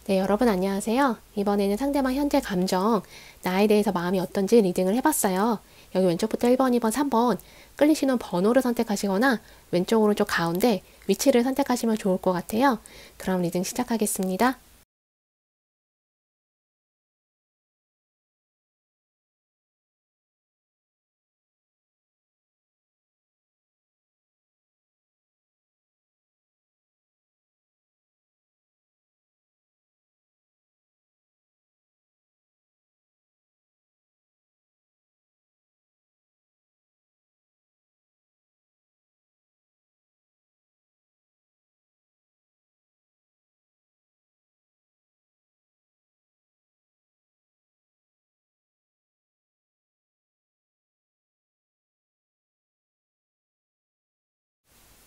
네, 여러분 안녕하세요. 이번에는 상대방 현재 감정, 나에 대해서 마음이 어떤지 리딩을 해봤어요. 여기 왼쪽부터 1번, 2번, 3번 끌리시는 번호를 선택하시거나 왼쪽, 오른쪽, 가운데 위치를 선택하시면 좋을 것 같아요. 그럼 리딩 시작하겠습니다.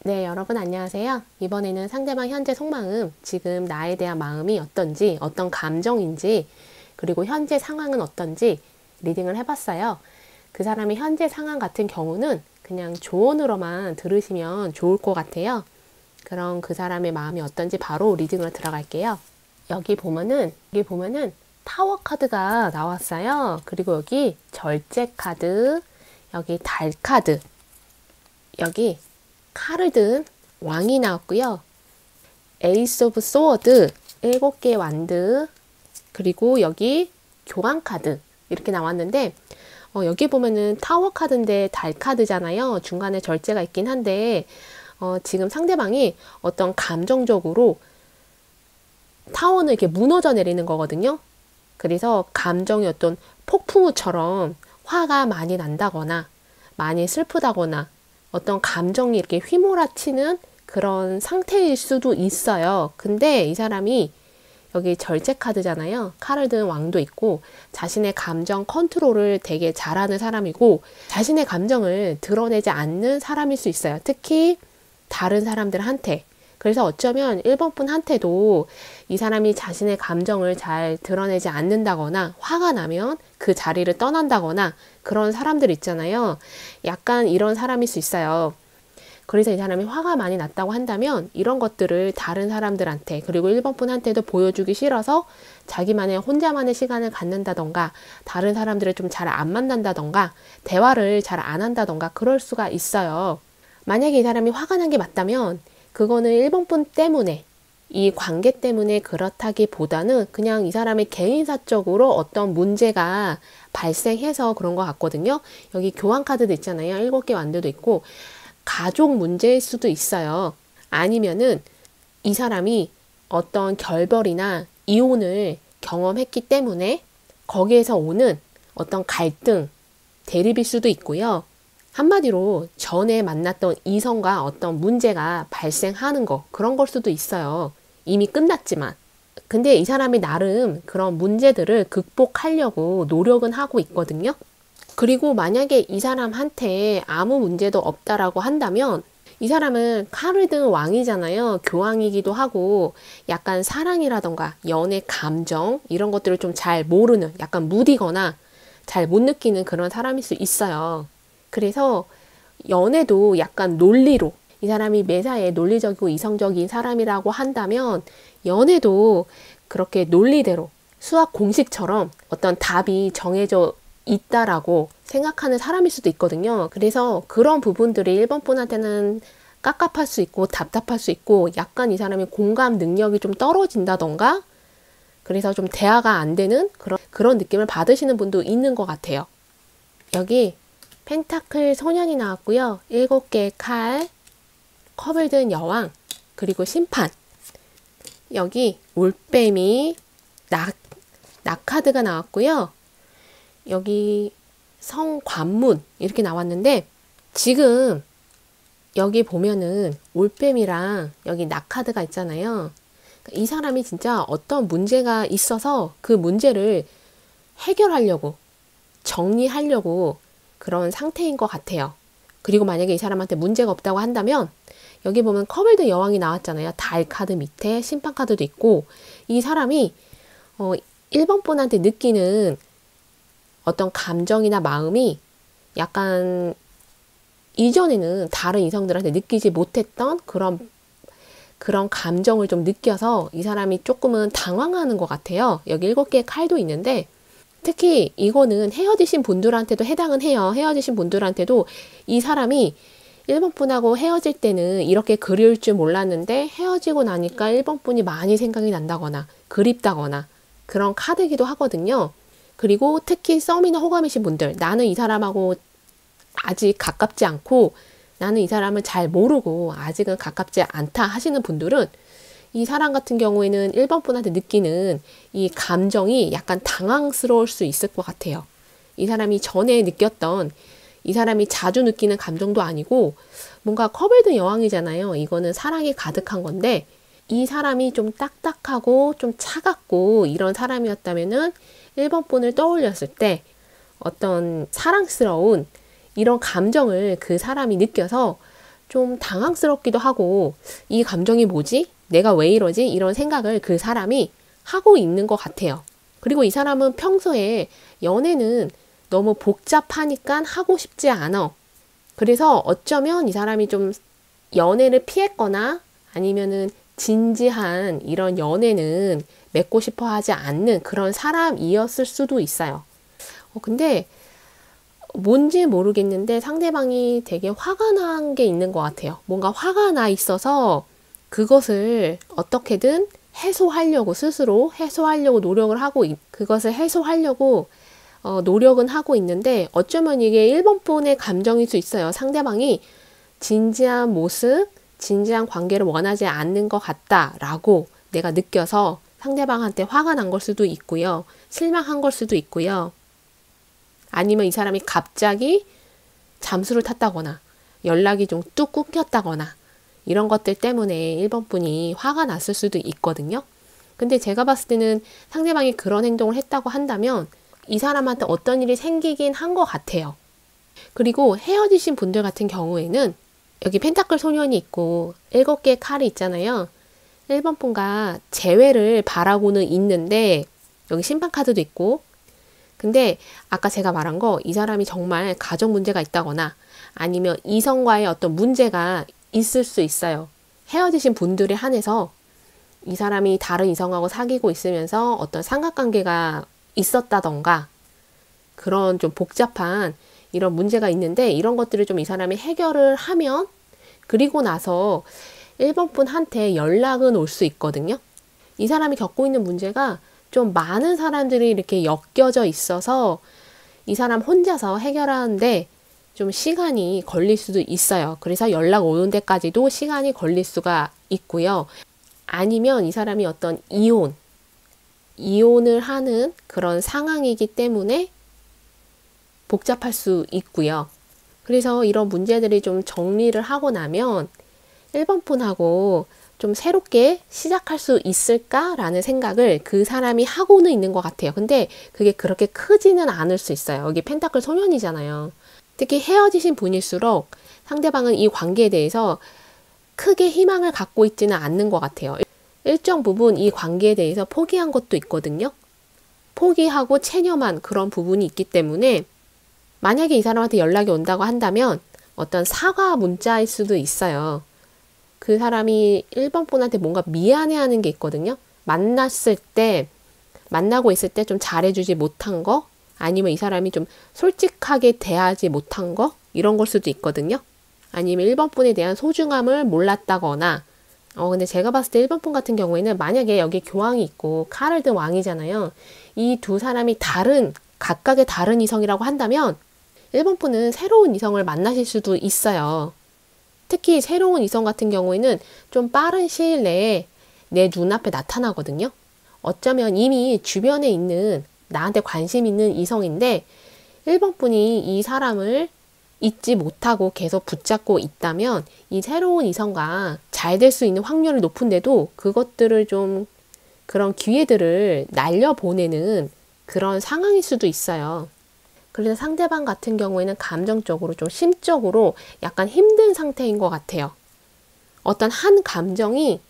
네, 여러분 안녕하세요. 이번에는 상대방 현재 속마음, 지금 나에 대한 마음이 어떤지, 어떤 감정인지, 그리고 현재 상황은 어떤지 리딩을 해봤어요. 그 사람의 현재 상황 같은 경우는 그냥 조언으로만 들으시면 좋을 것 같아요. 그럼 그 사람의 마음이 어떤지 바로 리딩으로 들어갈게요. 여기 보면은 타워 카드가 나왔어요. 그리고 여기 절제 카드, 여기 달 카드, 여기 칼을 든 왕이 나왔고요. 에이스 오브 소워드, 7개의 완드, 그리고 여기 교황 카드 이렇게 나왔는데 여기 보면은 타워 카드인데 달 카드잖아요. 중간에 절제가 있긴 한데 지금 상대방이 어떤 감정적으로 타워는 이렇게 무너져 내리는 거거든요. 그래서 감정이 어떤 폭풍우처럼 화가 많이 난다거나 많이 슬프다거나 어떤 감정이 이렇게 휘몰아치는 그런 상태일 수도 있어요. 근데 이 사람이 여기 절제 카드잖아요. 칼을 든 왕도 있고 자신의 감정 컨트롤을 되게 잘하는 사람이고 자신의 감정을 드러내지 않는 사람일 수 있어요. 특히 다른 사람들한테. 그래서 어쩌면 1번 분한테도 이 사람이 자신의 감정을 잘 드러내지 않는다거나 화가 나면 그 자리를 떠난다거나 그런 사람들 있잖아요. 약간 이런 사람일 수 있어요. 그래서 이 사람이 화가 많이 났다고 한다면 이런 것들을 다른 사람들한테 그리고 1번 분한테도 보여주기 싫어서 자기만의 혼자만의 시간을 갖는다던가 다른 사람들을 좀 잘 안 만난다던가 대화를 잘 안 한다던가 그럴 수가 있어요. 만약에 이 사람이 화가 난 게 맞다면 그거는 1번 분 때문에 이 관계 때문에 그렇다기보다는 그냥 이 사람의 개인사적으로 어떤 문제가 발생해서 그런 것 같거든요. 여기 교환 카드도 있잖아요. 7개 완도도 있고 가족 문제일 수도 있어요. 아니면은 이 사람이 어떤 결별이나 이혼을 경험했기 때문에 거기에서 오는 어떤 갈등, 대립일 수도 있고요. 한마디로 전에 만났던 이성과 어떤 문제가 발생하는 거, 그런 걸 수도 있어요. 이미 끝났지만. 근데 이 사람이 나름 그런 문제들을 극복하려고 노력은 하고 있거든요. 그리고 만약에 이 사람한테 아무 문제도 없다라고 한다면 이 사람은 칼을 든 왕이잖아요. 교황이기도 하고 약간 사랑이라던가 연애 감정 이런 것들을 좀 잘 모르는 약간 무디거나 잘 못 느끼는 그런 사람일 수 있어요. 그래서 연애도 약간 논리로 이 사람이 매사에 논리적이고 이성적인 사람이라고 한다면 연애도 그렇게 논리대로 수학 공식처럼 어떤 답이 정해져 있다라고 생각하는 사람일 수도 있거든요. 그래서 그런 부분들이 1번 분한테는 깝깝할 수 있고 답답할 수 있고 약간 이 사람의 공감 능력이 좀 떨어진다던가 그래서 좀 대화가 안 되는 그런 느낌을 받으시는 분도 있는 것 같아요. 여기 펜타클 소년이 나왔고요. 7개의 칼, 컵을 든 여왕, 그리고 심판. 여기 올빼미, 낙카드가 나왔고요. 여기 성관문 이렇게 나왔는데 지금 여기 보면은 올빼미랑 여기 낙카드가 있잖아요. 이 사람이 진짜 어떤 문제가 있어서 그 문제를 해결하려고 정리하려고 그런 상태인 것 같아요. 그리고 만약에 이 사람한테 문제가 없다고 한다면 여기 보면 컵을 든 여왕이 나왔잖아요. 달 카드 밑에 심판 카드도 있고 이 사람이 1번 분한테 느끼는 어떤 감정이나 마음이 약간 이전에는 다른 이성들한테 느끼지 못했던 그런 그런 감정을 좀 느껴서 이 사람이 조금은 당황하는 것 같아요. 여기 7개의 칼도 있는데 특히 이거는 헤어지신 분들한테도 해당은 해요. 헤어지신 분들한테도 이 사람이 1번 분하고 헤어질 때는 이렇게 그리울 줄 몰랐는데 헤어지고 나니까 1번 분이 많이 생각이 난다거나 그립다거나 그런 카드이기도 하거든요. 그리고 특히 썸이나 호감이신 분들, 나는 이 사람하고 아직 가깝지 않고 나는 이 사람을 잘 모르고 아직은 가깝지 않다 하시는 분들은 이 사람 같은 경우에는 1번 분한테 느끼는 이 감정이 약간 당황스러울 수 있을 것 같아요. 이 사람이 전에 느꼈던 이 사람이 자주 느끼는 감정도 아니고 뭔가 커플드 여왕이잖아요. 이거는 사랑이 가득한 건데 이 사람이 좀 딱딱하고 좀 차갑고 이런 사람이었다면은 1번 분을 떠올렸을 때 어떤 사랑스러운 이런 감정을 그 사람이 느껴서 좀 당황스럽기도 하고 이 감정이 뭐지? 내가 왜 이러지? 이런 생각을 그 사람이 하고 있는 것 같아요. 그리고 이 사람은 평소에 연애는 너무 복잡하니까 하고 싶지 않아. 그래서 어쩌면 이 사람이 좀 연애를 피했거나 아니면은 진지한 이런 연애는 맺고 싶어 하지 않는 그런 사람이었을 수도 있어요. 근데 뭔지 모르겠는데 상대방이 되게 화가 난 게 있는 것 같아요. 뭔가 화가 나 있어서 그것을 어떻게든 해소하려고 스스로 해소하려고 노력을 하고 그것을 해소하려고 노력은 하고 있는데 어쩌면 이게 1번 분의 감정일 수 있어요. 상대방이 진지한 모습, 진지한 관계를 원하지 않는 것 같다라고 내가 느껴서 상대방한테 화가 난 걸 수도 있고요. 실망한 걸 수도 있고요. 아니면 이 사람이 갑자기 잠수를 탔다거나 연락이 좀 뚝 끊겼다거나 이런 것들 때문에 1번 분이 화가 났을 수도 있거든요. 근데 제가 봤을 때는 상대방이 그런 행동을 했다고 한다면 이 사람한테 어떤 일이 생기긴 한 것 같아요. 그리고 헤어지신 분들 같은 경우에는 여기 펜타클 소년이 있고 7개의 칼이 있잖아요. 1번 분과 재회를 바라고는 있는데 여기 심판 카드도 있고 근데 아까 제가 말한 거 이 사람이 정말 가정 문제가 있다거나 아니면 이성과의 어떤 문제가 있을 수 있어요. 헤어지신 분들에 한해서 이 사람이 다른 이성하고 사귀고 있으면서 어떤 삼각관계가 있었다던가 그런 좀 복잡한 이런 문제가 있는데 이런 것들을 좀 이 사람이 해결을 하면 그리고 나서 1번 분한테 연락은 올 수 있거든요. 이 사람이 겪고 있는 문제가 좀 많은 사람들이 이렇게 엮여져 있어서 이 사람 혼자서 해결하는데 좀 시간이 걸릴 수도 있어요. 그래서 연락 오는 데까지도 시간이 걸릴 수가 있고요. 아니면 이 사람이 어떤 이혼을 하는 그런 상황이기 때문에 복잡할 수 있고요. 그래서 이런 문제들이 좀 정리를 하고 나면 1번 분하고 좀 새롭게 시작할 수 있을까라는 생각을 그 사람이 하고는 있는 것 같아요. 근데 그게 그렇게 크지는 않을 수 있어요. 여기 펜타클 소년이잖아요. 특히 헤어지신 분일수록 상대방은 이 관계에 대해서 크게 희망을 갖고 있지는 않는 것 같아요. 일정 부분 이 관계에 대해서 포기한 것도 있거든요. 포기하고 체념한 그런 부분이 있기 때문에 만약에 이 사람한테 연락이 온다고 한다면 어떤 사과 문자일 수도 있어요. 그 사람이 1번 분한테 뭔가 미안해하는 게 있거든요. 만나고 있을 때 좀 잘해주지 못한 거, 아니면 이 사람이 좀 솔직하게 대하지 못한 거, 이런 걸 수도 있거든요. 아니면 1번 분에 대한 소중함을 몰랐다거나, 근데 제가 봤을 때 1번 분 같은 경우에는 만약에 여기 교황이 있고 칼을 든 왕이잖아요. 이 두 사람이 각각의 다른 이성이라고 한다면 1번 분은 새로운 이성을 만나실 수도 있어요. 특히 새로운 이성 같은 경우에는 좀 빠른 시일 내에 내 눈앞에 나타나거든요. 어쩌면 이미 주변에 있는 나한테 관심 있는 이성인데 1번 분이 이 사람을 잊지 못하고 계속 붙잡고 있다면 이 새로운 이성과 잘 될 수 있는 확률이 높은데도 그것들을 좀 그런 기회들을 날려보내는 그런 상황일 수도 있어요. 그래서 상대방 같은 경우에는 감정적으로 좀 심적으로 약간 힘든 상태인 것 같아요. 어떤 한 감정이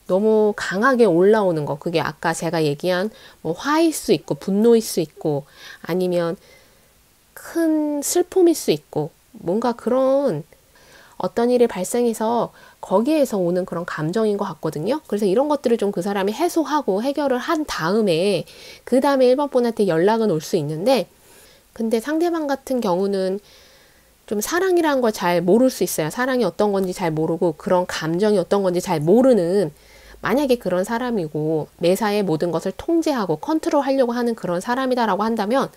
너무 강하게 올라오는 거. 그게 아까 제가 얘기한 뭐 화일 수 있고 분노일 수 있고 아니면 큰 슬픔일 수 있고 뭔가 그런 어떤 일이 발생해서 거기에서 오는 그런 감정인 것 같거든요. 그래서 이런 것들을 좀 그 사람이 해소하고 해결을 한 다음에 그 다음에 1번 분한테 연락은 올 수 있는데, 근데 상대방 같은 경우는 좀 사랑이라는 걸 잘 모를 수 있어요. 사랑이 어떤 건지 잘 모르고 그런 감정이 어떤 건지 잘 모르는, 만약에 그런 사람이고 매사에 모든 것을 통제하고 컨트롤하려고 하는 그런 사람이다라고 한다면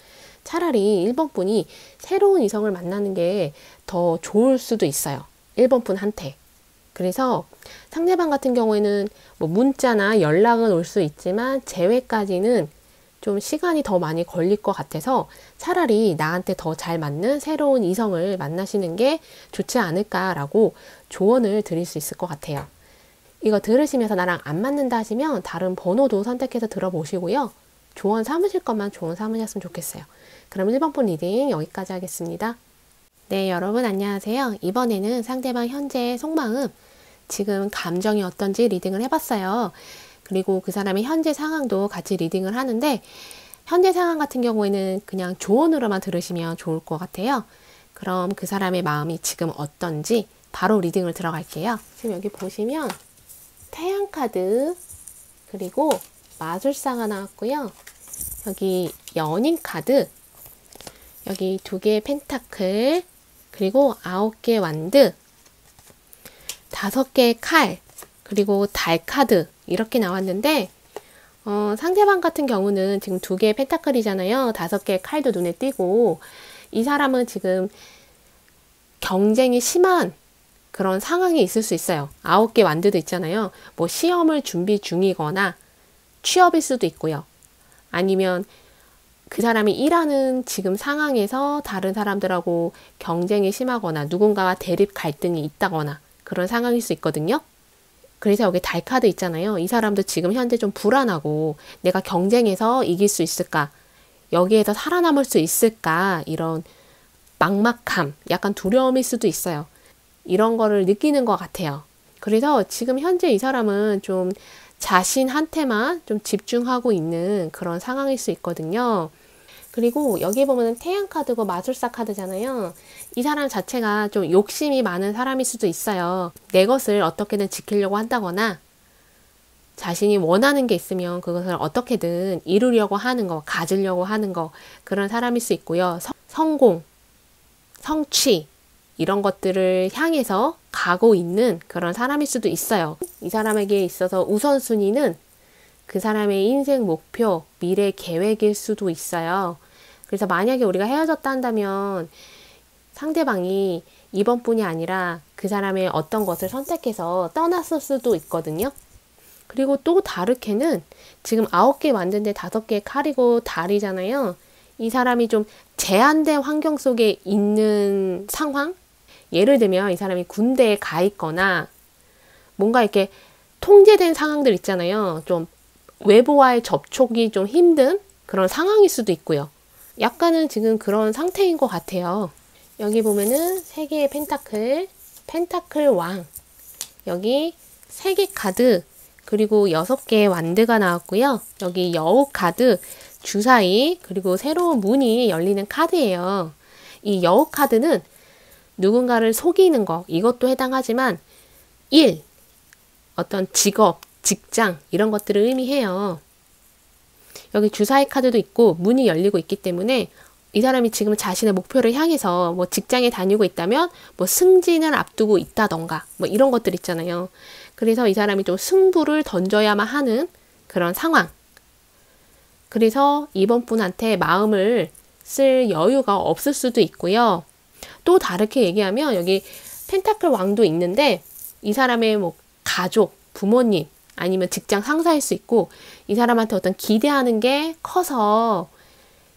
차라리 1번 분이 새로운 이성을 만나는 게 더 좋을 수도 있어요. 1번 분한테. 그래서 상대방 같은 경우에는 뭐 문자나 연락은 올 수 있지만 재회까지는 좀 시간이 더 많이 걸릴 것 같아서 차라리 나한테 더 잘 맞는 새로운 이성을 만나시는 게 좋지 않을까라고 조언을 드릴 수 있을 것 같아요. 이거 들으시면서 나랑 안 맞는다 하시면 다른 번호도 선택해서 들어보시고요. 조언 삼으실 것만 조언 삼으셨으면 좋겠어요. 그럼 1번 분 리딩 여기까지 하겠습니다. 네, 여러분 안녕하세요. 이번에는 상대방 현재의 속마음, 지금 감정이 어떤지 리딩을 해봤어요. 그리고 그 사람의 현재 상황도 같이 리딩을 하는데, 현재 상황 같은 경우에는 그냥 조언으로만 들으시면 좋을 것 같아요. 그럼 그 사람의 마음이 지금 어떤지 바로 리딩을 들어갈게요. 지금 여기 보시면 태양 카드, 그리고 마술사가 나왔고요. 여기 연인 카드, 여기 2개의 펜타클, 그리고 9개의 완드, 5개의 칼, 그리고 달 카드 이렇게 나왔는데, 상대방 같은 경우는 지금 2개의 펜타클이잖아요. 5개의 칼도 눈에 띄고, 이 사람은 지금 경쟁이 심한 그런 상황이 있을 수 있어요. 9개 완드도 있잖아요. 뭐 시험을 준비 중이거나 취업일 수도 있고요. 아니면 그 사람이 일하는 지금 상황에서 다른 사람들하고 경쟁이 심하거나 누군가와 대립 갈등이 있다거나 그런 상황일 수 있거든요. 그래서 여기 달 카드 있잖아요. 이 사람도 지금 현재 좀 불안하고 내가 경쟁에서 이길 수 있을까? 여기에서 살아남을 수 있을까? 이런 막막함, 약간 두려움일 수도 있어요. 이런 거를 느끼는 것 같아요. 그래서 지금 현재 이 사람은 좀 자신한테만 좀 집중하고 있는 그런 상황일 수 있거든요. 그리고 여기 보면 태양 카드고 마술사 카드잖아요. 이 사람 자체가 좀 욕심이 많은 사람일 수도 있어요. 내 것을 어떻게든 지키려고 한다거나 자신이 원하는 게 있으면 그것을 어떻게든 이루려고 하는 거, 가지려고 하는 거, 그런 사람일 수 있고요. 성공, 성취 이런 것들을 향해서 가고 있는 그런 사람일 수도 있어요. 이 사람에게 있어서 우선순위는 그 사람의 인생 목표, 미래 계획일 수도 있어요. 그래서 만약에 우리가 헤어졌다 한다면 상대방이 이번 분이 아니라 그 사람의 어떤 것을 선택해서 떠났을 수도 있거든요. 그리고 또 다르게는 지금 9개 만드는데 5개 칼이고 달이잖아요. 이 사람이 좀 제한된 환경 속에 있는 상황? 예를 들면 이 사람이 군대에 가 있거나 뭔가 이렇게 통제된 상황들 있잖아요. 좀 외부와의 접촉이 좀 힘든 그런 상황일 수도 있고요. 약간은 지금 그런 상태인 것 같아요. 여기 보면은 3개의 펜타클, 펜타클 왕, 여기 3개 카드, 그리고 6개의 완드가 나왔고요. 여기 여우 카드, 주사위, 그리고 새로운 문이 열리는 카드예요. 이 여우 카드는 누군가를 속이는 거, 이것도 해당하지만 일, 어떤 직업, 직장 이런 것들을 의미해요. 여기 주사위 카드도 있고 문이 열리고 있기 때문에 이 사람이 지금 자신의 목표를 향해서 뭐 직장에 다니고 있다면 뭐 승진을 앞두고 있다던가 뭐 이런 것들 있잖아요. 그래서 이 사람이 좀 승부를 던져야만 하는 그런 상황. 그래서 이번 분한테 마음을 쓸 여유가 없을 수도 있고요. 또 다르게 얘기하면 여기 펜타클 왕도 있는데 이 사람의 뭐 가족, 부모님 아니면 직장 상사일 수 있고 이 사람한테 어떤 기대하는 게 커서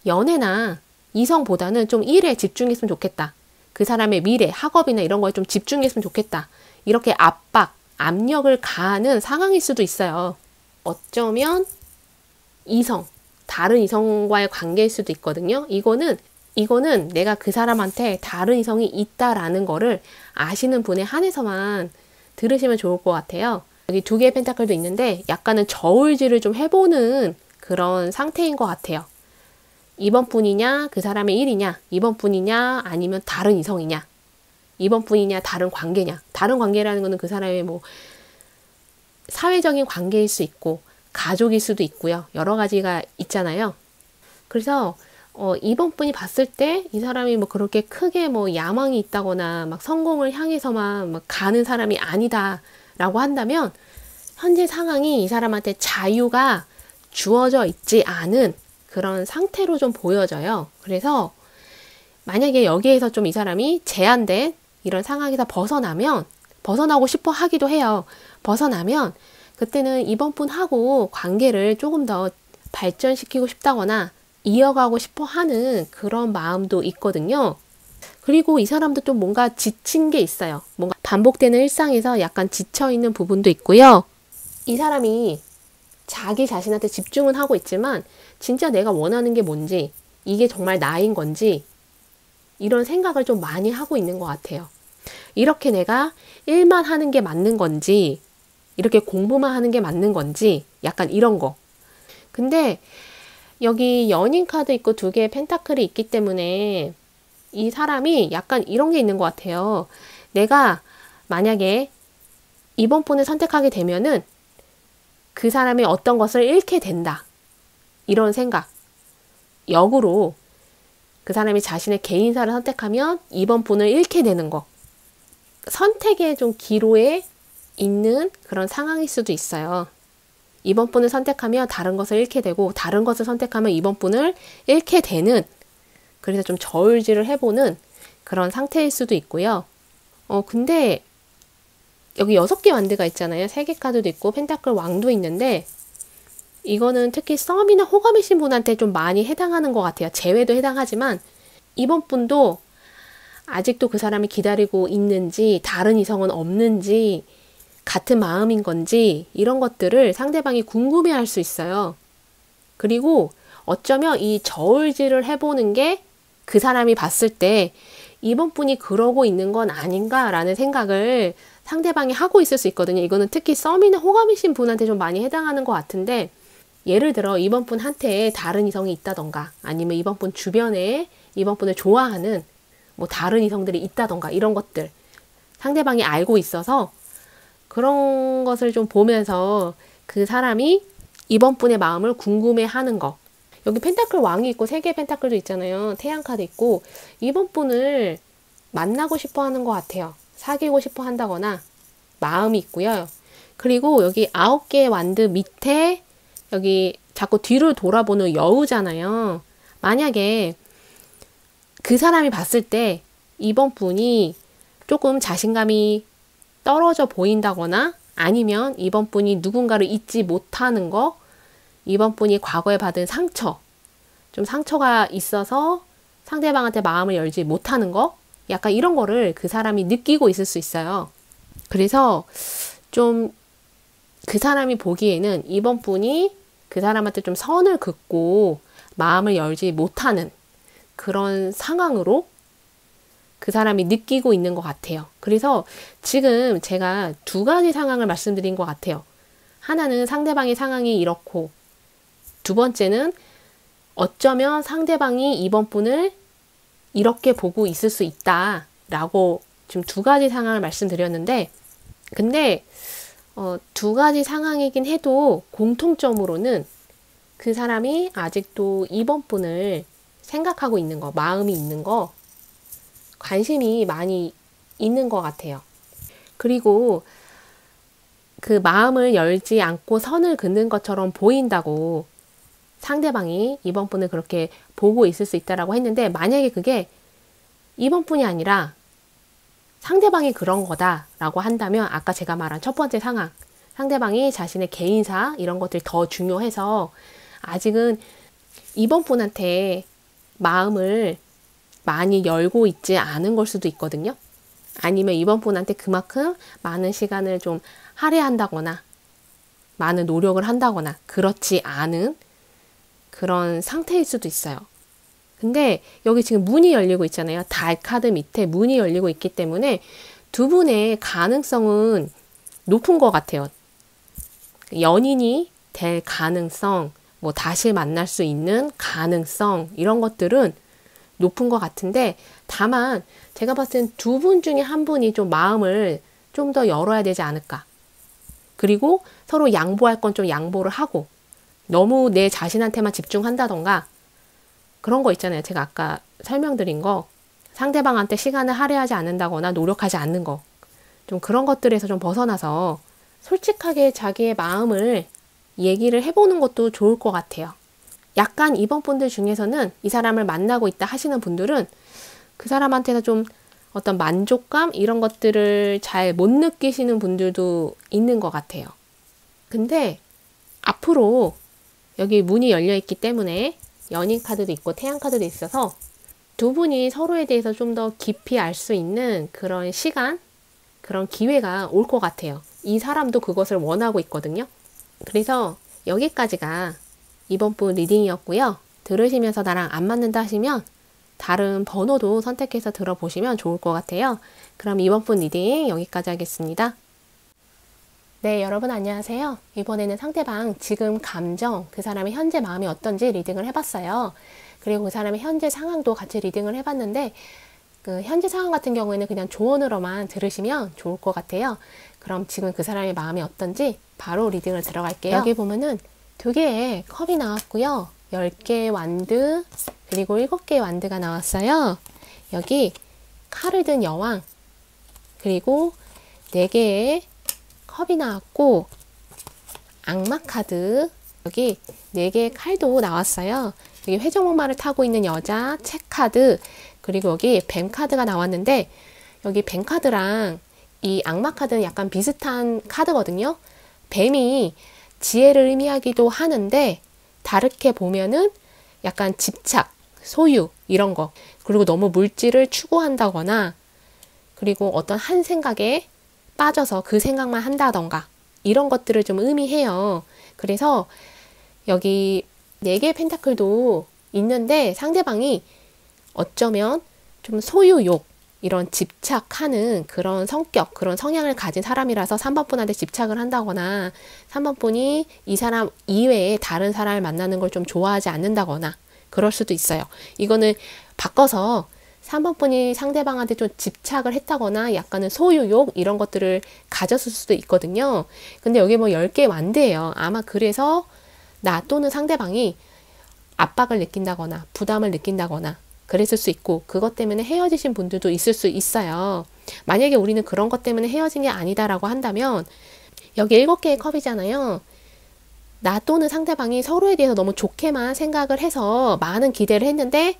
연애나 이성보다는 좀 일에 집중했으면 좋겠다. 그 사람의 미래, 학업이나 이런 거에 좀 집중했으면 좋겠다. 이렇게 압박, 압력을 가하는 상황일 수도 있어요. 어쩌면 이성, 다른 이성과의 관계일 수도 있거든요. 이거는 내가 그 사람한테 다른 이성이 있다라는 거를 아시는 분에 한해서만 들으시면 좋을 것 같아요. 여기 2개의 펜타클도 있는데 약간은 저울질을 좀 해보는 그런 상태인 것 같아요. 이번 분이냐, 그 사람의 일이냐, 이번 분이냐, 아니면 다른 이성이냐. 이번 분이냐 다른 관계냐. 다른 관계라는 거는 그 사람의 뭐 사회적인 관계일 수 있고 가족일 수도 있고요. 여러 가지가 있잖아요. 그래서 이번 분이 봤을 때 이 사람이 뭐 그렇게 크게 뭐 야망이 있다거나 막 성공을 향해서만 막 가는 사람이 아니다라고 한다면 현재 상황이 이 사람한테 자유가 주어져 있지 않은 그런 상태로 좀 보여져요. 그래서 만약에 여기에서 좀 이 사람이 제한된 이런 상황에서 벗어나고 싶어 하기도 해요. 벗어나면 그때는 이번 분하고 관계를 조금 더 발전시키고 싶다거나 이어가고 싶어 하는 그런 마음도 있거든요. 그리고 이 사람도 좀 뭔가 지친 게 있어요. 뭔가 반복되는 일상에서 약간 지쳐있는 부분도 있고요. 이 사람이 자기 자신한테 집중은 하고 있지만 진짜 내가 원하는 게 뭔지, 이게 정말 나인 건지 이런 생각을 좀 많이 하고 있는 것 같아요. 이렇게 내가 일만 하는 게 맞는 건지, 이렇게 공부만 하는 게 맞는 건지, 약간 이런 거. 근데 여기 연인 카드 있고 2개의 펜타클이 있기 때문에 이 사람이 약간 이런 게 있는 것 같아요. 내가 만약에 이번 분을 선택하게 되면은 그 사람이 어떤 것을 잃게 된다. 이런 생각. 역으로 그 사람이 자신의 개인사를 선택하면 이번 분을 잃게 되는 거. 선택의 좀 기로에 있는 그런 상황일 수도 있어요. 이번 분을 선택하면 다른 것을 잃게 되고 다른 것을 선택하면 이번 분을 잃게 되는, 그래서 좀 저울질을 해보는 그런 상태일 수도 있고요. 근데 여기 6개 완드가 있잖아요. 3개 카드도 있고 펜타클 왕도 있는데 이거는 특히 썸이나 호감이신 분한테 좀 많이 해당하는 것 같아요. 재회도 해당하지만 이번 분도 아직도 그 사람이 기다리고 있는지, 다른 이성은 없는지, 같은 마음인 건지 이런 것들을 상대방이 궁금해할 수 있어요. 그리고 어쩌면 이 저울질을 해보는 게 그 사람이 봤을 때 이번 분이 그러고 있는 건 아닌가라는 생각을 상대방이 하고 있을 수 있거든요. 이거는 특히 썸이나 호감이신 분한테 좀 많이 해당하는 것 같은데, 예를 들어 이번 분한테 다른 이성이 있다던가 아니면 이번 분 주변에 이번 분을 좋아하는 뭐 다른 이성들이 있다던가 이런 것들 상대방이 알고 있어서 그런 것을 좀 보면서 그 사람이 이번 분의 마음을 궁금해하는 거. 여기 펜타클 왕이 있고 3개의 펜타클도 있잖아요. 태양 카드 있고 이번 분을 만나고 싶어 하는 것 같아요. 사귀고 싶어 한다거나 마음이 있고요. 그리고 여기 9개의 완드 밑에 여기 자꾸 뒤를 돌아보는 여우잖아요. 만약에 그 사람이 봤을 때 이번 분이 조금 자신감이 떨어져 보인다거나 아니면 이번 분이 누군가를 잊지 못하는 거, 이번 분이 과거에 받은 상처, 좀 상처가 있어서 상대방한테 마음을 열지 못하는 거, 약간 이런 거를 그 사람이 느끼고 있을 수 있어요. 그래서 좀 그 사람이 보기에는 이번 분이 그 사람한테 좀 선을 긋고 마음을 열지 못하는 그런 상황으로 그 사람이 느끼고 있는 것 같아요. 그래서 지금 제가 2가지 상황을 말씀드린 것 같아요. 하나는 상대방의 상황이 이렇고, 2번째는 어쩌면 상대방이 이번 분을 이렇게 보고 있을 수 있다 라고 지금 2가지 상황을 말씀드렸는데, 근데 2가지 상황이긴 해도 공통점으로는 그 사람이 아직도 이번 분을 생각하고 있는 거, 마음이 있는 거, 관심이 많이 있는 것 같아요. 그리고 그 마음을 열지 않고 선을 긋는 것처럼 보인다고 상대방이 이번 분을 그렇게 보고 있을 수 있다라고 했는데, 만약에 그게 이번 분이 아니라 상대방이 그런 거다라고 한다면 아까 제가 말한 첫 번째 상황, 상대방이 자신의 개인사 이런 것들이 더 중요해서 아직은 이번 분한테 마음을 많이 열고 있지 않은 걸 수도 있거든요. 아니면 이번 분한테 그만큼 많은 시간을 좀 할애한다거나 많은 노력을 한다거나 그렇지 않은 그런 상태일 수도 있어요. 근데 여기 지금 문이 열리고 있잖아요. 달 카드 밑에 문이 열리고 있기 때문에 2분의 가능성은 높은 것 같아요. 연인이 될 가능성, 뭐 다시 만날 수 있는 가능성, 이런 것들은 높은 것 같은데, 다만 제가 봤을 땐 두 분 중에 한 분이 좀 마음을 좀 더 열어야 되지 않을까. 그리고 서로 양보할 건 좀 양보를 하고, 너무 내 자신한테만 집중한다던가 그런 거 있잖아요. 제가 아까 설명드린 거, 상대방한테 시간을 할애하지 않는다거나 노력하지 않는 거, 좀 그런 것들에서 좀 벗어나서 솔직하게 자기의 마음을 얘기를 해보는 것도 좋을 것 같아요. 약간 이번 분들 중에서는 이 사람을 만나고 있다 하시는 분들은 그 사람한테서 좀 어떤 만족감 이런 것들을 잘 못 느끼시는 분들도 있는 것 같아요. 근데 앞으로 여기 문이 열려 있기 때문에 연인 카드도 있고 태양 카드도 있어서 두 분이 서로에 대해서 좀 더 깊이 알 수 있는 그런 시간, 그런 기회가 올 것 같아요. 이 사람도 그것을 원하고 있거든요. 그래서 여기까지가 이번 분 리딩이었고요. 들으시면서 나랑 안 맞는다 하시면 다른 번호도 선택해서 들어보시면 좋을 것 같아요. 그럼 이번 분 리딩 여기까지 하겠습니다. 네, 여러분 안녕하세요. 이번에는 상대방 지금 감정, 그 사람의 현재 마음이 어떤지 리딩을 해봤어요. 그리고 그 사람의 현재 상황도 같이 리딩을 해봤는데 그 현재 상황 같은 경우에는 그냥 조언으로만 들으시면 좋을 것 같아요. 그럼 지금 그 사람의 마음이 어떤지 바로 리딩을 들어갈게요. 여기 보면은 2개의 컵이 나왔고요. 10개의 완드, 그리고 7개의 완드가 나왔어요. 여기 칼을 든 여왕, 그리고 4개의 컵이 나왔고, 악마 카드, 여기 4개의 칼도 나왔어요. 여기 회전목마를 타고 있는 여자, 책 카드, 그리고 여기 뱀 카드가 나왔는데, 여기 뱀 카드랑 이 악마 카드는 약간 비슷한 카드거든요. 뱀이 지혜를 의미하기도 하는데, 다르게 보면은 약간 집착, 소유, 이런 거. 그리고 너무 물질을 추구한다거나, 그리고 어떤 한 생각에 빠져서 그 생각만 한다던가, 이런 것들을 좀 의미해요. 그래서 여기 4개의 펜타클도 있는데 상대방이 어쩌면 좀 소유욕, 이런 집착하는 그런 성격, 그런 성향을 가진 사람이라서 3번 분한테 집착을 한다거나 3번 분이 이 사람 이외에 다른 사람을 만나는 걸 좀 좋아하지 않는다거나 그럴 수도 있어요. 이거는 바꿔서 3번 분이 상대방한테 좀 집착을 했다거나 약간은 소유욕 이런 것들을 가졌을 수도 있거든요. 근데 여기 뭐 10개 완드예요. 아마 그래서 나 또는 상대방이 압박을 느낀다거나 부담을 느낀다거나 그랬을 수 있고, 그것 때문에 헤어지신 분들도 있을 수 있어요. 만약에 우리는 그런 것 때문에 헤어진 게 아니다라고 한다면, 여기 7개의 컵이잖아요. 나 또는 상대방이 서로에 대해서 너무 좋게만 생각을 해서 많은 기대를 했는데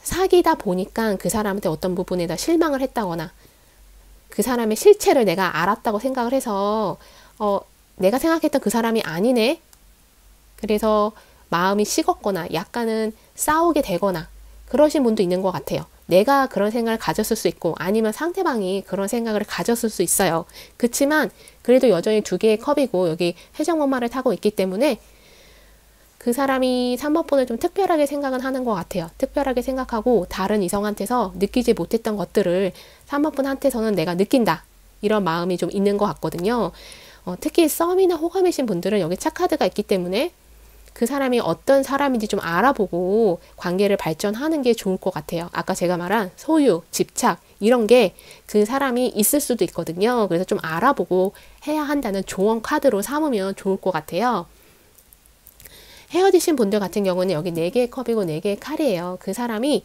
사귀다 보니까 그 사람한테 어떤 부분에다 실망을 했다거나 그 사람의 실체를 내가 알았다고 생각을 해서 내가 생각했던 그 사람이 아니네. 그래서 마음이 식었거나 약간은 싸우게 되거나 그러신 분도 있는 것 같아요. 내가 그런 생각을 가졌을 수 있고 아니면 상대방이 그런 생각을 가졌을 수 있어요. 그렇지만 그래도 여전히 2개의 컵이고 여기 회전목마를 타고 있기 때문에 그 사람이 3번 분을 좀 특별하게 생각은 하는 것 같아요. 특별하게 생각하고 다른 이성한테서 느끼지 못했던 것들을 3번 분한테서는 내가 느낀다. 이런 마음이 좀 있는 것 같거든요. 특히 썸이나 호감이신 분들은 여기 차카드가 있기 때문에 그 사람이 어떤 사람인지 좀 알아보고 관계를 발전하는 게 좋을 것 같아요. 아까 제가 말한 소유, 집착 이런 게 그 사람이 있을 수도 있거든요. 그래서 좀 알아보고 해야 한다는 조언 카드로 삼으면 좋을 것 같아요. 헤어지신 분들 같은 경우는 여기 4개의 컵이고 4개의 칼이에요. 그 사람이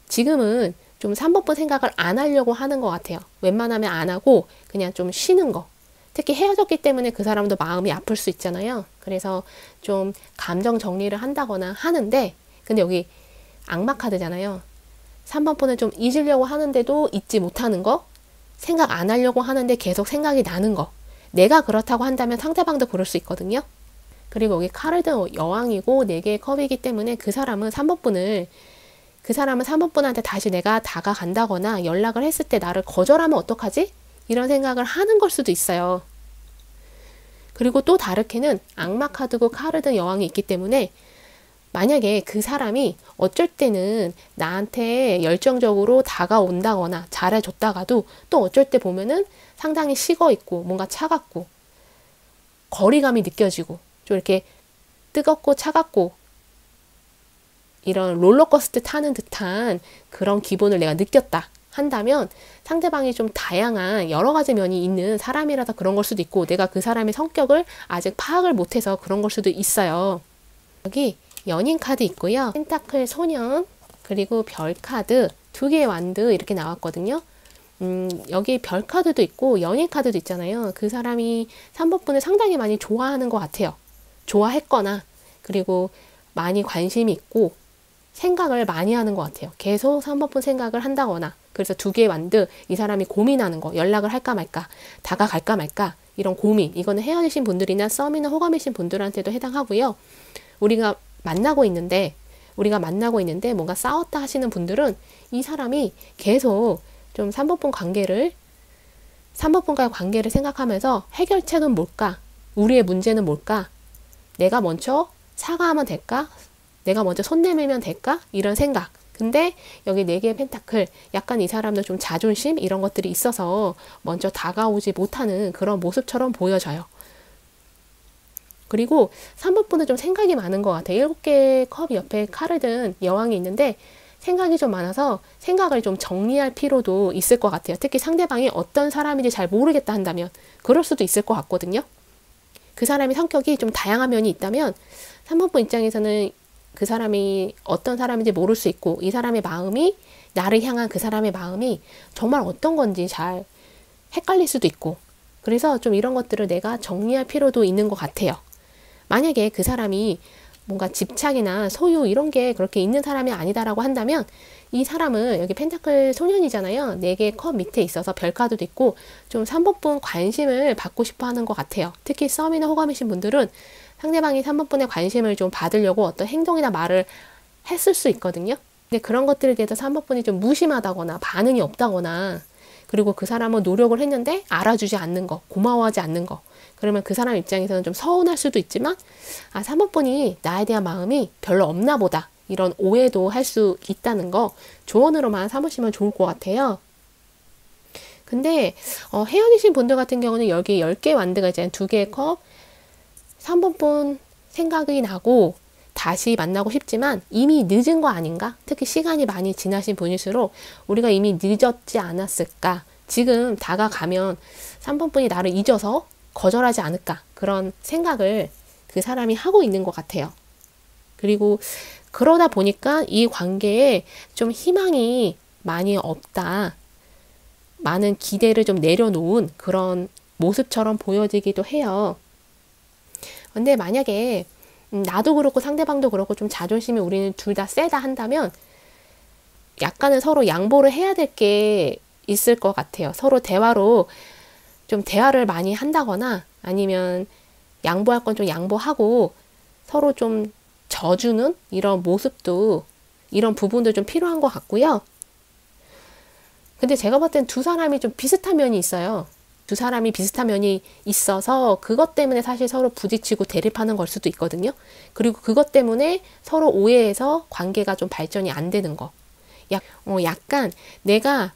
지금은 좀 3번분 생각을 안 하려고 하는 것 같아요. 웬만하면 안 하고 그냥 좀 쉬는 거. 특히 헤어졌기 때문에 그 사람도 마음이 아플 수 있잖아요. 그래서 좀 감정 정리를 한다거나 하는데, 근데 여기 악마 카드잖아요. 3번 분을 좀 잊으려고 하는데도 잊지 못하는 거, 생각 안 하려고 하는데 계속 생각이 나는 거. 내가 그렇다고 한다면 상대방도 그럴 수 있거든요. 그리고 여기 칼을 든 여왕이고 4개의 컵이기 때문에 그 사람은 3번 분한테 다시 내가 다가간다거나 연락을 했을 때 나를 거절하면 어떡하지? 이런 생각을 하는 걸 수도 있어요. 그리고 또 다르게는 악마 카드고 칼을 든 여왕이 있기 때문에 만약에 그 사람이 어쩔 때는 나한테 열정적으로 다가온다거나 잘해줬다가도 또 어쩔 때 보면은 상당히 식어있고 뭔가 차갑고 거리감이 느껴지고 좀 이렇게 뜨겁고 차갑고 이런 롤러코스터 타는 듯한 그런 기분을 내가 느꼈다 한다면 상대방이 좀 다양한 여러 가지 면이 있는 사람이라서 그런 걸 수도 있고 내가 그 사람의 성격을 아직 파악을 못해서 그런 걸 수도 있어요. 여기 연인 카드 있고요. 펜타클 소년, 그리고 별 카드, 2개의 완드 이렇게 나왔거든요. 여기 별 카드도 있고 연인 카드도 있잖아요. 그 사람이 3번 분을 상당히 많이 좋아하는 것 같아요. 좋아했거나 그리고 많이 관심이 있고 생각을 많이 하는 것 같아요. 계속 3번 분 생각을 한다거나 그래서 2개의 완드, 이 사람이 고민하는 거, 연락을 할까 말까, 다가갈까 말까 이런 고민, 이거는 헤어지신 분들이나 썸이나 호감이신 분들한테도 해당하고요. 우리가 만나고 있는데 뭔가 싸웠다 하시는 분들은 이 사람이 계속 좀 3번 분과의 관계를 생각하면서 해결책은 뭘까? 우리의 문제는 뭘까? 내가 먼저 사과하면 될까? 내가 먼저 손 내밀면 될까? 이런 생각. 근데 여기 4개의 펜타클, 약간 이 사람도 좀 자존심 이런 것들이 있어서 먼저 다가오지 못하는 그런 모습처럼 보여져요. 그리고 3번 분은 좀 생각이 많은 것 같아요. 7개의 컵 옆에 칼을 든 여왕이 있는데 생각이 좀 많아서 생각을 좀 정리할 필요도 있을 것 같아요. 특히 상대방이 어떤 사람인지 잘 모르겠다 한다면 그럴 수도 있을 것 같거든요. 그 사람의 성격이 좀 다양한 면이 있다면 3번 분 입장에서는 그 사람이 어떤 사람인지 모를 수 있고 이 사람의 마음이 나를 향한 그 사람의 마음이 정말 어떤 건지 잘 헷갈릴 수도 있고 그래서 좀 이런 것들을 내가 정리할 필요도 있는 것 같아요. 만약에 그 사람이 뭔가 집착이나 소유 이런 게 그렇게 있는 사람이 아니다라고 한다면 이 사람은 여기 펜타클 소년이잖아요. 4개의 컵 밑에 있어서 별 카드도 있고 좀 3번 분 관심을 받고 싶어 하는 것 같아요. 특히 썸이나 호감이신 분들은 상대방이 3번 분의 관심을 좀 받으려고 어떤 행동이나 말을 했을 수 있거든요. 근데 그런 것들에 대해서 3번 분이 좀 무심하다거나 반응이 없다거나 그리고 그 사람은 노력을 했는데 알아주지 않는 거, 고마워하지 않는 거 그러면 그 사람 입장에서는 좀 서운할 수도 있지만 3번 분이 나에 대한 마음이 별로 없나 보다 이런 오해도 할 수 있다는 거 조언으로만 삼으시면 좋을 것 같아요. 근데 헤어지신 분들 같은 경우는 여기 10개 완드가 이제 2개의 컵 3번 분 생각이 나고 다시 만나고 싶지만 이미 늦은 거 아닌가? 특히 시간이 많이 지나신 분일수록 우리가 이미 늦었지 않았을까? 지금 다가가면 3번 분이 나를 잊어서 거절하지 않을까? 그런 생각을 그 사람이 하고 있는 것 같아요. 그리고 그러다 보니까 이 관계에 좀 희망이 많이 없다. 많은 기대를 좀 내려놓은 그런 모습처럼 보여지기도 해요. 근데 만약에 나도 그렇고 상대방도 그렇고 좀 자존심이 우리는 둘 다 세다 한다면 약간은 서로 양보를 해야 될 게 있을 것 같아요. 서로 대화로 좀 대화를 많이 한다거나 아니면 양보할 건 좀 양보하고 서로 좀 져주는 이런 모습도 이런 부분도 좀 필요한 것 같고요. 근데 제가 봤을 땐 두 사람이 좀 비슷한 면이 있어요. 두 사람이 비슷한 면이 있어서 그것 때문에 사실 서로 부딪히고 대립하는 걸 수도 있거든요. 그리고 그것 때문에 서로 오해해서 관계가 좀 발전이 안 되는 거. 약간 내가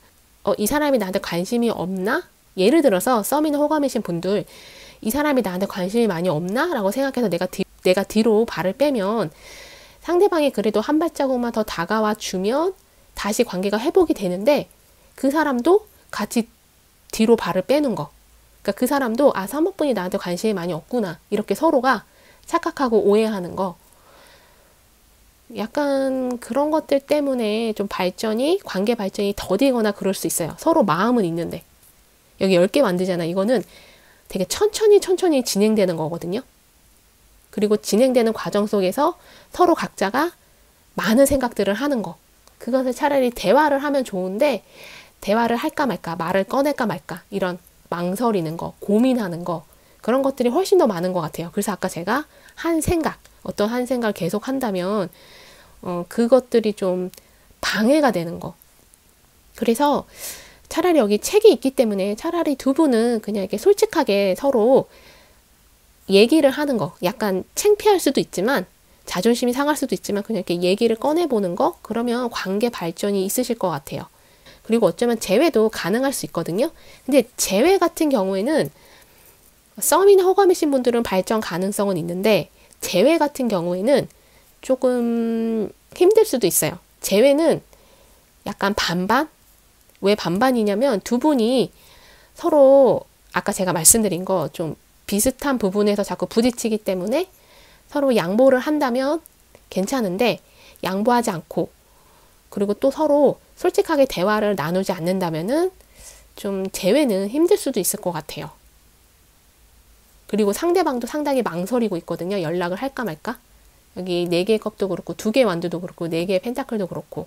이 사람이 나한테 관심이 없나? 예를 들어서 썸이나 호감이신 분들 이 사람이 나한테 관심이 많이 없나? 라고 생각해서 내가 뒤로 발을 빼면 상대방이 그래도 한 발자국만 더 다가와 주면 다시 관계가 회복이 되는데 그 사람도 같이 뒤로 발을 빼는 거. 그러니까 그 사람도 3번 분이 나한테 관심이 많이 없구나. 이렇게 서로가 착각하고 오해하는 거. 약간 그런 것들 때문에 좀 관계 발전이 더디거나 그럴 수 있어요. 서로 마음은 있는데. 여기 10개 만들잖아. 이거는 되게 천천히 진행되는 거거든요. 그리고 진행되는 과정 속에서 서로 각자가 많은 생각들을 하는 거. 그것을 차라리 대화를 하면 좋은데 대화를 할까 말까, 말을 꺼낼까 말까 이런 망설이는 거, 고민하는 거 그런 것들이 훨씬 더 많은 것 같아요. 그래서 아까 제가 어떤 한 생각을 계속 한다면 그것들이 좀 방해가 되는 거. 그래서 차라리 여기 책이 있기 때문에 차라리 두 분은 그냥 이렇게 솔직하게 서로 얘기를 하는 거. 약간 창피할 수도 있지만 자존심이 상할 수도 있지만 그냥 이렇게 얘기를 꺼내보는 거. 그러면 관계 발전이 있으실 것 같아요. 그리고 어쩌면 재회도 가능할 수 있거든요. 근데 재회 같은 경우에는 썸이나 호감이신 분들은 발전 가능성은 있는데 재회 같은 경우에는 조금 힘들 수도 있어요. 재회는 약간 반반? 왜 반반이냐면 두 분이 서로 아까 제가 말씀드린 거 좀 비슷한 부분에서 자꾸 부딪히기 때문에 서로 양보를 한다면 괜찮은데 양보하지 않고 그리고 또 서로 솔직하게 대화를 나누지 않는다면은 좀 재회는 힘들 수도 있을 것 같아요. 그리고 상대방도 상당히 망설이고 있거든요. 연락을 할까 말까? 여기 4개의 컵도 그렇고 2개의 완두도 그렇고 4개의 펜타클도 그렇고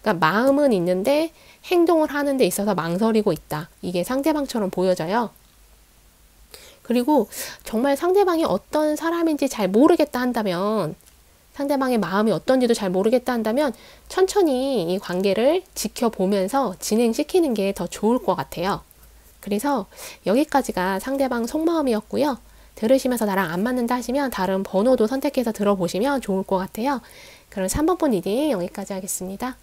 그러니까 마음은 있는데 행동을 하는 데 있어서 망설이고 있다. 이게 상대방처럼 보여져요. 그리고 정말 상대방이 어떤 사람인지 잘 모르겠다 한다면 상대방의 마음이 어떤지도 잘 모르겠다 한다면 천천히 이 관계를 지켜보면서 진행시키는 게 더 좋을 것 같아요. 그래서 여기까지가 상대방 속마음이었고요. 들으시면서 나랑 안 맞는다 하시면 다른 번호도 선택해서 들어보시면 좋을 것 같아요. 그럼 3번 본 리딩 여기까지 하겠습니다.